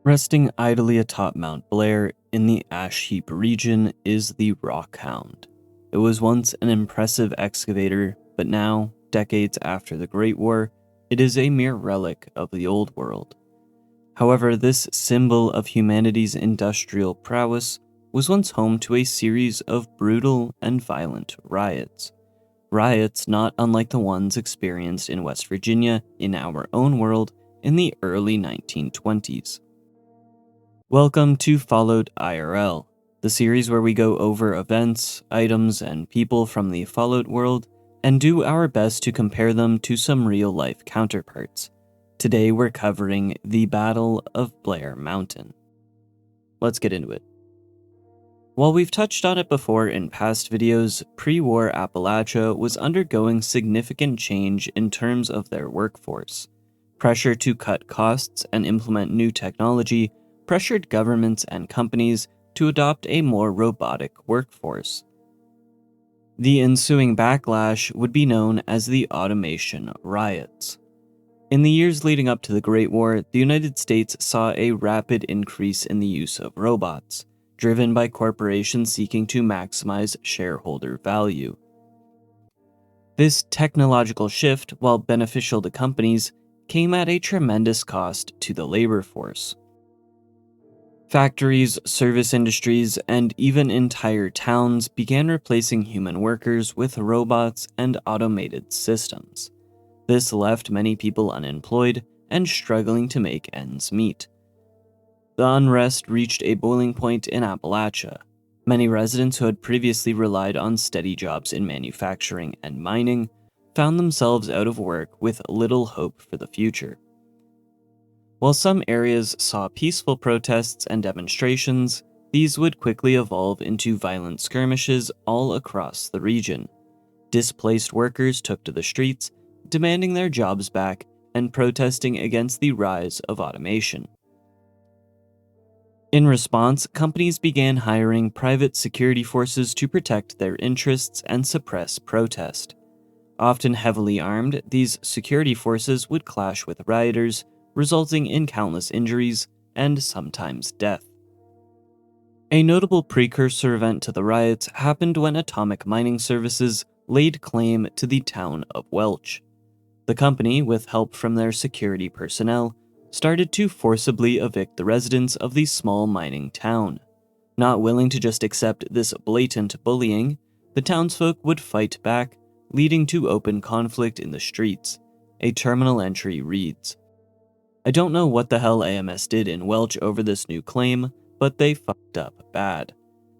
Resting idly atop Mount Blair in the Ash Heap region is the Rockhound. It was once an impressive excavator, but now, decades after the Great War, it is a mere relic of the old world. However, this symbol of humanity's industrial prowess was once home to a series of brutal and violent riots. Riots not unlike the ones experienced in West Virginia in our own world in the early 1920s. Welcome to Followed IRL, the series where we go over events, items, and people from the Followed world and do our best to compare them to some real-life counterparts. Today we're covering the Battle of Blair Mountain. Let's get into it. While we've touched on it before in past videos, pre-war Appalachia was undergoing significant change in terms of their workforce. Pressure to cut costs and implement new technology pressured governments and companies to adopt a more robotic workforce. The ensuing backlash would be known as the Automation Riots. In the years leading up to the Great War, the United States saw a rapid increase in the use of robots, driven by corporations seeking to maximize shareholder value. This technological shift, while beneficial to companies, came at a tremendous cost to the labor force. Factories, service industries, and even entire towns began replacing human workers with robots and automated systems. This left many people unemployed and struggling to make ends meet. The unrest reached a boiling point in Appalachia. Many residents who had previously relied on steady jobs in manufacturing and mining found themselves out of work with little hope for the future. While some areas saw peaceful protests and demonstrations, these would quickly evolve into violent skirmishes all across the region. Displaced workers took to the streets, demanding their jobs back and protesting against the rise of automation. In response, companies began hiring private security forces to protect their interests and suppress protest. Often heavily armed, these security forces would clash with rioters, resulting in countless injuries and sometimes death. A notable precursor event to the riots happened when Atomic Mining Services laid claim to the town of Welch. The company, with help from their security personnel, started to forcibly evict the residents of the small mining town. Not willing to just accept this blatant bullying, the townsfolk would fight back, leading to open conflict in the streets. A terminal entry reads, "I don't know what the hell AMS did in Welch over this new claim, but they fucked up bad.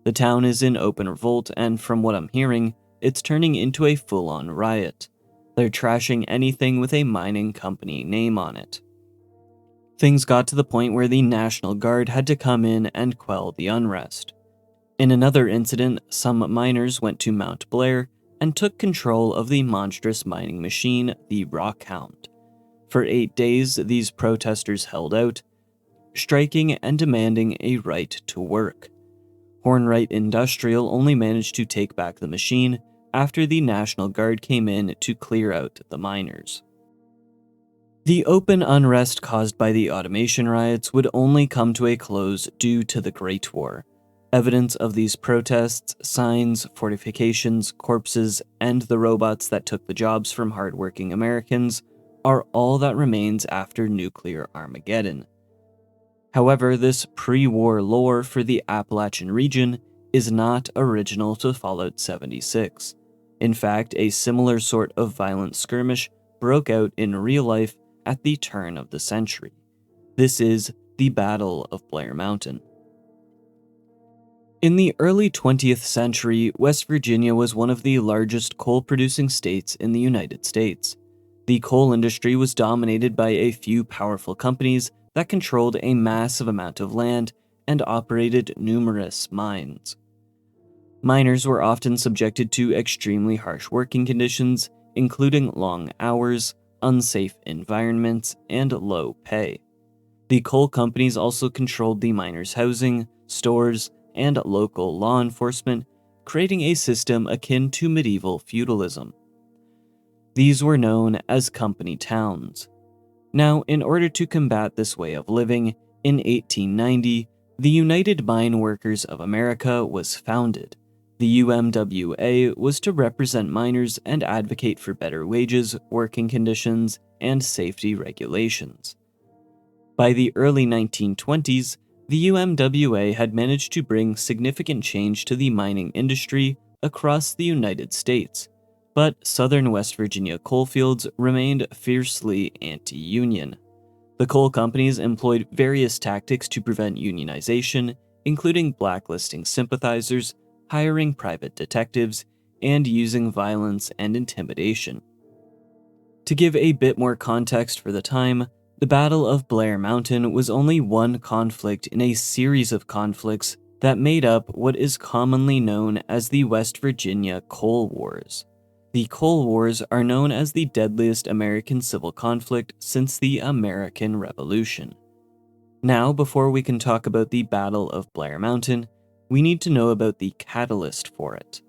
The town is in open revolt, and from what I'm hearing, it's turning into a full-on riot. They're trashing anything with a mining company name on it." Things got to the point where the National Guard had to come in and quell the unrest. In another incident, some miners went to Mount Blair and took control of the monstrous mining machine, the Rockhound. For 8 days, these protesters held out, striking and demanding a right to work. Hornwright Industrial only managed to take back the machine after the National Guard came in to clear out the miners. The open unrest caused by the automation riots would only come to a close due to the Great War. Evidence of these protests, signs, fortifications, corpses, and the robots that took the jobs from hardworking Americans are all that remains after nuclear Armageddon. However, this pre-war lore for the Appalachian region is not original to Fallout 76. In fact, a similar sort of violent skirmish broke out in real life at the turn of the century. This is the Battle of Blair Mountain. In the early 20th century, West Virginia was one of the largest coal-producing states in the United States. The coal industry was dominated by a few powerful companies that controlled a massive amount of land and operated numerous mines. Miners were often subjected to extremely harsh working conditions, including long hours, unsafe environments, and low pay. The coal companies also controlled the miners' housing, stores, and local law enforcement, creating a system akin to medieval feudalism. These were known as company towns. Now, in order to combat this way of living, In 1890, the United Mine Workers of America was founded. The UMWA was to represent miners and advocate for better wages, working conditions, and safety regulations. By the early 1920s, the UMWA had managed to bring significant change to the mining industry across the United States, but southern West Virginia coalfields remained fiercely anti-union. The coal companies employed various tactics to prevent unionization, including blacklisting sympathizers, hiring private detectives, and using violence and intimidation. To give a bit more context for the time, the Battle of Blair Mountain was only one conflict in a series of conflicts that made up what is commonly known as the West Virginia Coal Wars. The Coal Wars are known as the deadliest American civil conflict since the American Revolution. Now, before we can talk about the Battle of Blair Mountain, we need to know about the catalyst for it.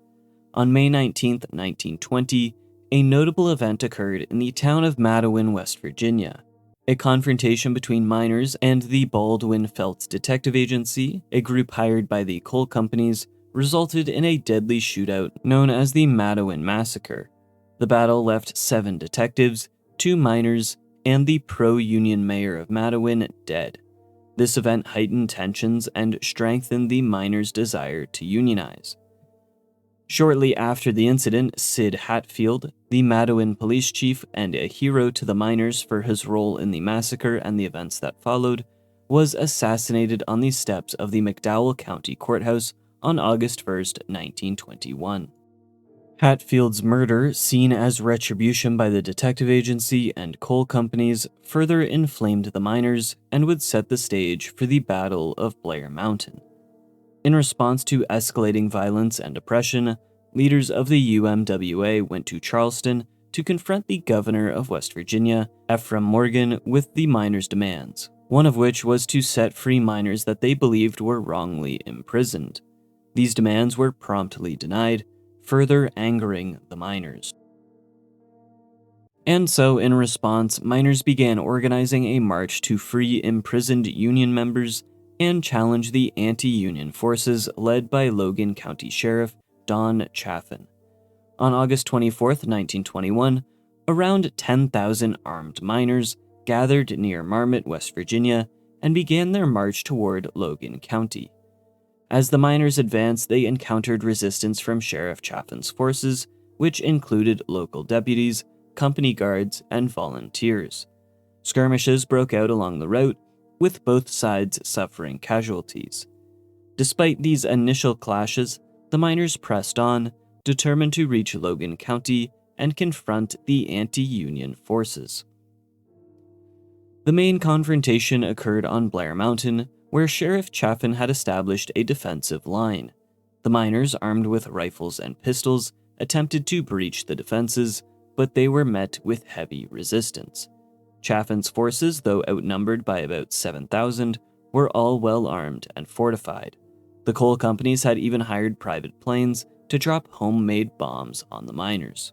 On May 19, 1920, a notable event occurred in the town of Mattawan, West Virginia. A confrontation between miners and the Baldwin Felts Detective Agency, a group hired by the coal companies, resulted in a deadly shootout known as the Mattawan Massacre. The battle left 7 detectives, 2 miners, and the pro-union mayor of Mattawan dead. This event heightened tensions and strengthened the miners' desire to unionize. Shortly after the incident, Sid Hatfield, the Mattawan police chief and a hero to the miners for his role in the massacre and the events that followed, was assassinated on the steps of the McDowell County Courthouse on August 1, 1921. Hatfield's murder, seen as retribution by the detective agency and coal companies, further inflamed the miners and would set the stage for the Battle of Blair Mountain. In response to escalating violence and oppression, leaders of the UMWA went to Charleston to confront the governor of West Virginia, Ephraim Morgan, with the miners' demands, one of which was to set free miners that they believed were wrongly imprisoned. These demands were promptly denied, further angering the miners. And so, in response, miners began organizing a march to free imprisoned Union members and challenge the anti-Union forces led by Logan County Sheriff Don Chaffin. On August 24, 1921, around 10,000 armed miners gathered near Marmot, West Virginia, and began their march toward Logan County. As the miners advanced, they encountered resistance from Sheriff Chaffin's forces, which included local deputies, company guards, and volunteers. Skirmishes broke out along the route, with both sides suffering casualties. Despite these initial clashes, the miners pressed on, determined to reach Logan County and confront the anti-Union forces. The main confrontation occurred on Blair Mountain, where Sheriff Chaffin had established a defensive line. The miners, armed with rifles and pistols, attempted to breach the defenses, but they were met with heavy resistance. Chaffin's forces, though outnumbered by about 7,000, were all well armed and fortified. The coal companies had even hired private planes to drop homemade bombs on the miners.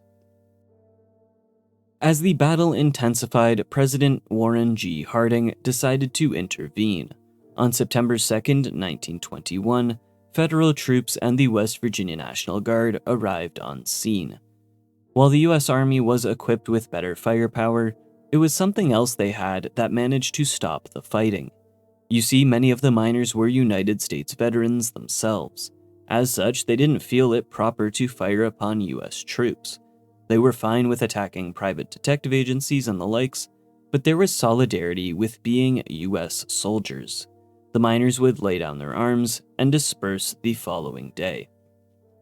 As the battle intensified, President Warren G. Harding decided to intervene. On September 2, 1921, federal troops and the West Virginia National Guard arrived on scene. While the U.S. Army was equipped with better firepower, it was something else they had that managed to stop the fighting. You see, many of the miners were United States veterans themselves. As such, they didn't feel it proper to fire upon U.S. troops. They were fine with attacking private detective agencies and the likes, but there was solidarity with being U.S. soldiers. The miners would lay down their arms and disperse the following day.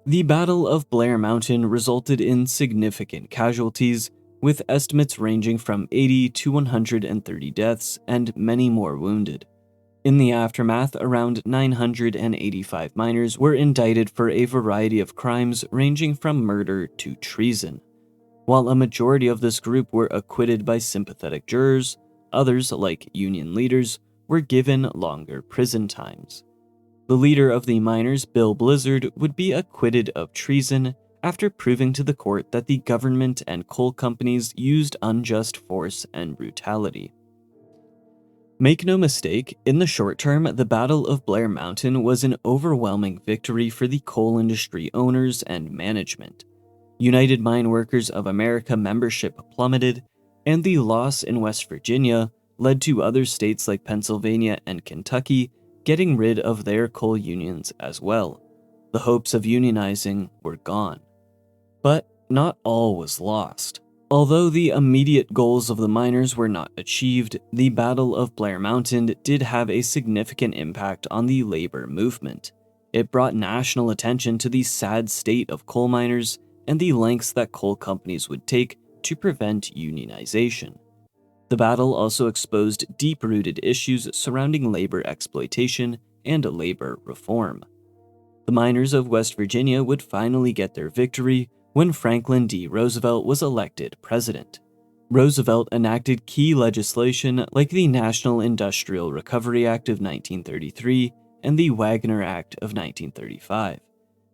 The Battle of Blair Mountain resulted in significant casualties, with estimates ranging from 80 to 130 deaths and many more wounded. In the aftermath, around 985 miners were indicted for a variety of crimes ranging from murder to treason. While a majority of this group were acquitted by sympathetic jurors, others, like Union leaders, were given longer prison times. The leader of the miners, Bill Blizzard, would be acquitted of treason after proving to the court that the government and coal companies used unjust force and brutality. Make no mistake, in the short term, the Battle of Blair Mountain was an overwhelming victory for the coal industry owners and management. United Mine Workers of America membership plummeted, and the loss in West Virginia led to other states like Pennsylvania and Kentucky getting rid of their coal unions as well. The hopes of unionizing were gone. But not all was lost. Although the immediate goals of the miners were not achieved, the Battle of Blair Mountain did have a significant impact on the labor movement. It brought national attention to the sad state of coal miners and the lengths that coal companies would take to prevent unionization. The battle also exposed deep-rooted issues surrounding labor exploitation and labor reform. The miners of West Virginia would finally get their victory when Franklin D. Roosevelt was elected president. Roosevelt enacted key legislation like the National Industrial Recovery Act of 1933 and the Wagner Act of 1935.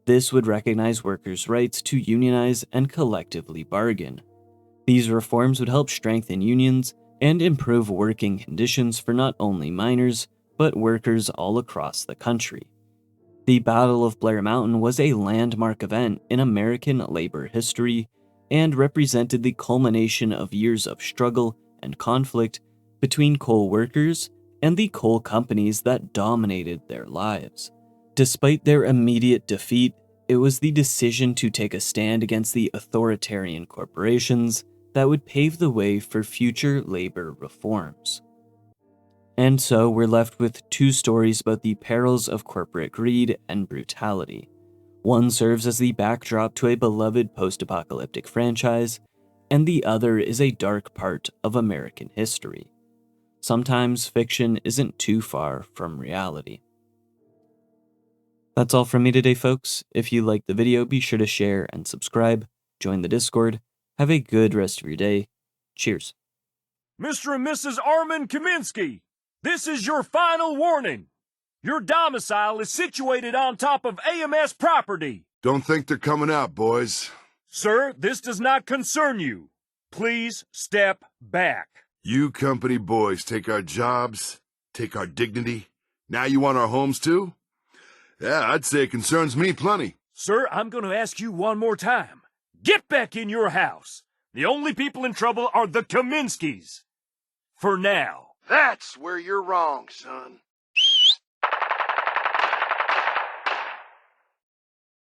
This would recognize workers' rights to unionize and collectively bargain. These reforms would help strengthen unions and improve working conditions for not only miners, but workers all across the country. The Battle of Blair Mountain was a landmark event in American labor history and represented the culmination of years of struggle and conflict between coal workers and the coal companies that dominated their lives. Despite their immediate defeat, it was the decision to take a stand against the authoritarian corporations that would pave the way for future labor reforms. And so we're left with two stories about the perils of corporate greed and brutality. One serves as the backdrop to a beloved post-apocalyptic franchise, and the other is a dark part of American history. Sometimes fiction isn't too far from reality. That's all from me today, folks. If you liked the video, be sure to share and subscribe, join the Discord. Have a good rest of your day. Cheers. Mr. and Mrs. Armin Kaminsky, this is your final warning. Your domicile is situated on top of AMS property. Don't think they're coming out, boys. Sir, this does not concern you. Please step back. You company boys take our jobs, take our dignity. Now you want our homes too? Yeah, I'd say it concerns me plenty. Sir, I'm going to ask you one more time. Get back in your house. The only people in trouble are the Kaminskys. For now. That's where you're wrong, son.